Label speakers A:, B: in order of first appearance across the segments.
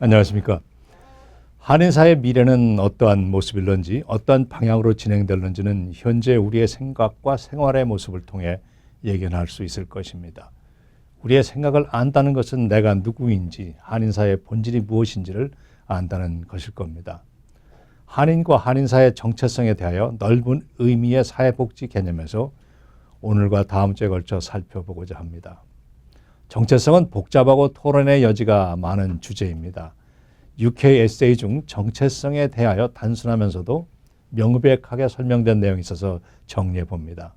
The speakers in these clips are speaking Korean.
A: 안녕하십니까. 한인사의 미래는 어떠한 모습일런지, 어떠한 방향으로 진행될런지는 현재 우리의 생각과 생활의 모습을 통해 예견할 수 있을 것입니다. 우리의 생각을 안다는 것은 내가 누구인지, 한인사의 본질이 무엇인지를 안다는 것일 겁니다. 한인과 한인사의 정체성에 대하여 넓은 의미의 사회복지 개념에서 오늘과 다음 주에 걸쳐 살펴보고자 합니다. 정체성은 복잡하고 토론의 여지가 많은 주제입니다. UK 에세이 중 정체성에 대하여 단순하면서도 명백하게 설명된 내용이 있어서 정리해 봅니다.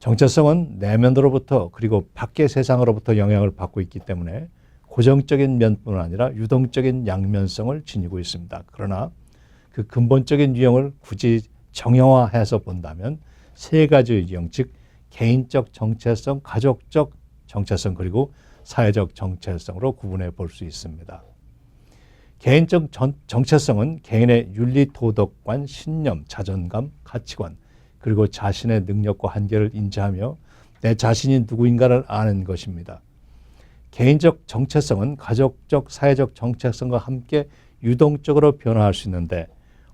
A: 정체성은 내면으로부터 그리고 밖의 세상으로부터 영향을 받고 있기 때문에 고정적인 면뿐 아니라 유동적인 양면성을 지니고 있습니다. 그러나 그 근본적인 유형을 굳이 정형화해서 본다면 세 가지의 유형, 즉 개인적 정체성, 가족적 정체성 그리고 사회적 정체성으로 구분해 볼 수 있습니다. 개인적 정체성은 개인의 윤리 도덕관, 신념, 자존감, 가치관 그리고 자신의 능력과 한계를 인지하며 내 자신이 누구인가를 아는 것입니다. 개인적 정체성은 가족적, 사회적 정체성과 함께 유동적으로 변화할 수 있는데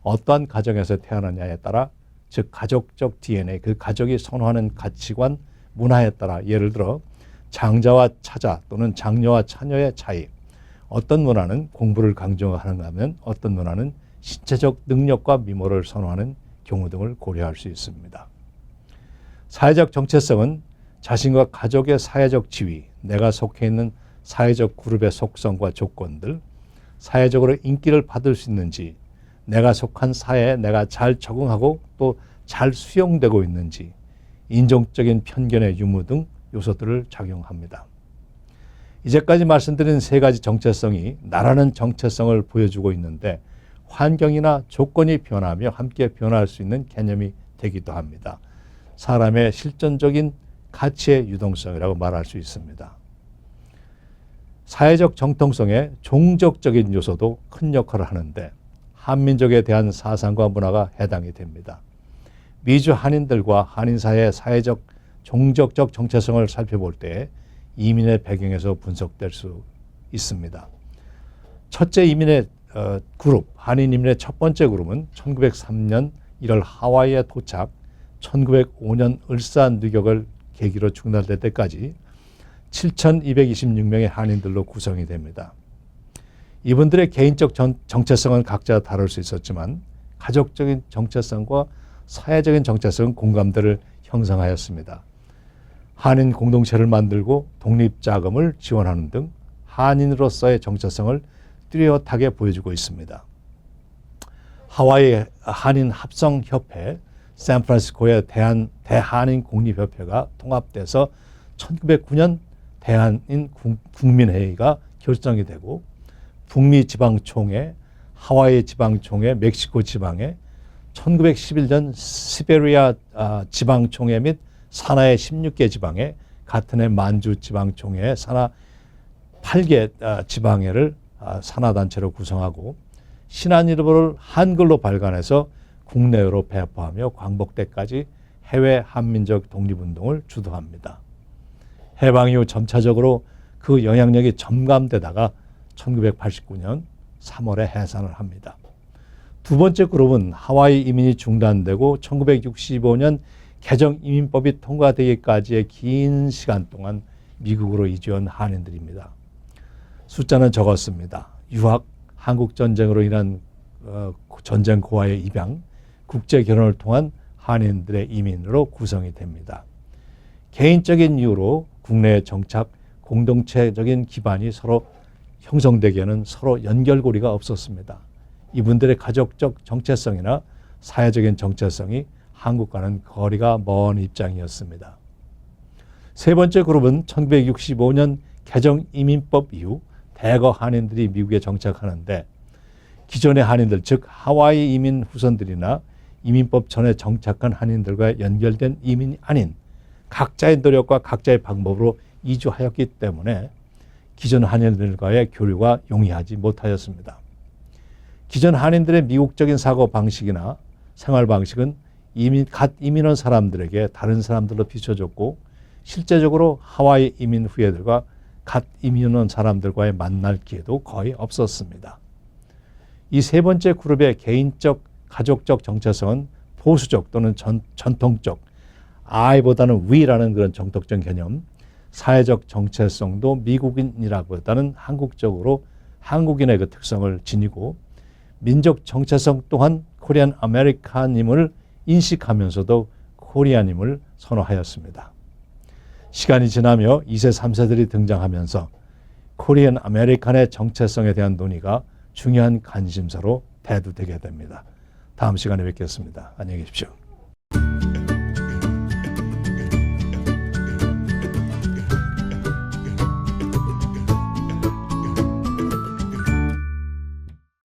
A: 어떠한 가정에서 태어나냐에 따라 즉 가족적 DNA, 그 가족이 선호하는 가치관, 문화에 따라 예를 들어 장자와 차자 또는 장녀와 차녀의 차이, 어떤 문화는 공부를 강조하는가 하면 어떤 문화는 신체적 능력과 미모를 선호하는 경우 등을 고려할 수 있습니다. 사회적 정체성은 자신과 가족의 사회적 지위, 내가 속해 있는 사회적 그룹의 속성과 조건들, 사회적으로 인기를 받을 수 있는지, 내가 속한 사회에 내가 잘 적응하고 또 잘 수용되고 있는지, 인종적인 편견의 유무 등 요소들을 작용합니다. 이제까지 말씀드린 세 가지 정체성이 나라는 정체성을 보여주고 있는데 환경이나 조건이 변하며 함께 변화할 수 있는 개념이 되기도 합니다. 사람의 실존적인 가치의 유동성이라고 말할 수 있습니다. 사회적 정통성에 종족적인 요소도 큰 역할을 하는데 한민족에 대한 사상과 문화가 해당이 됩니다. 미주 한인들과 한인사회의 사회적 종족적 정체성을 살펴볼 때 이민의 배경에서 분석될 수 있습니다. 첫째 이민의 그룹, 한인 이민의 첫 번째 그룹은 1903년 1월 하와이에 도착, 1905년 울산 누격을 계기로 중단될 때까지 7,226명의 한인들로 구성이 됩니다. 이분들의 개인적 정체성은 각자 다를 수 있었지만 가족적인 정체성과 사회적인 정체성은 공감대를 형성하였습니다. 한인 공동체를 만들고 독립자금을 지원하는 등 한인으로서의 정체성을 뚜렷하게 보여주고 있습니다. 하와이 한인 합성협회, 샌프란시스코의 대한인 공립협회가 통합돼서 1909년 대한인 국민회의가 결정이 되고 북미 지방총회, 하와이 지방총회, 멕시코 지방회, 1911년 시베리아 지방총회 및 산하의 16개 지방회, 같은 해 만주 지방총회, 산하 8개 지방회를 산하단체로 구성하고 신한일보를 한글로 발간해서 국내외로 배포하며 광복 때까지 해외 한민족 독립운동을 주도합니다. 해방 이후 점차적으로 그 영향력이 점감되다가 1989년 3월에 해산을 합니다. 두 번째 그룹은 하와이 이민이 중단되고 1965년 개정 이민법이 통과되기까지의 긴 시간 동안 미국으로 이주한 한인들입니다. 숫자는 적었습니다. 유학, 한국 전쟁으로 인한 전쟁 고아의 입양, 국제 결혼을 통한 한인들의 이민으로 구성이 됩니다. 개인적인 이유로 국내에 정착, 공동체적인 기반이 서로 형성되기에는 서로 연결고리가 없었습니다. 이분들의 가족적 정체성이나 사회적인 정체성이 한국과는 거리가 먼 입장이었습니다. 세 번째 그룹은 1965년 개정 이민법 이후 대거 한인들이 미국에 정착하는데 기존의 한인들, 즉 하와이 이민 후손들이나 이민법 전에 정착한 한인들과 연결된 이민이 아닌 각자의 노력과 각자의 방법으로 이주하였기 때문에 기존 한인들과의 교류가 용이하지 못하였습니다. 기존 한인들의 미국적인 사고방식이나 생활방식은 갓 이민 온 사람들에게 다른 사람들로 비춰졌고 실제적으로 하와이 이민 후예들과 갓 이민 온 사람들과의 만날 기회도 거의 없었습니다. 이 세 번째 그룹의 개인적, 가족적 정체성은 보수적 또는 전통적, I보다는 we라는 그런 정통적 개념, 사회적 정체성도 미국인이라기보다는 한국적으로 한국인의 그 특성을 지니고 민족 정체성 또한 코리안 아메리칸임을 인식하면서도 코리안임을 선호하였습니다. 시간이 지나며 2세, 3세들이 등장하면서 코리안 아메리칸의 정체성에 대한 논의가 중요한 관심사로 대두되게 됩니다. 다음 시간에 뵙겠습니다. 안녕히 계십시오.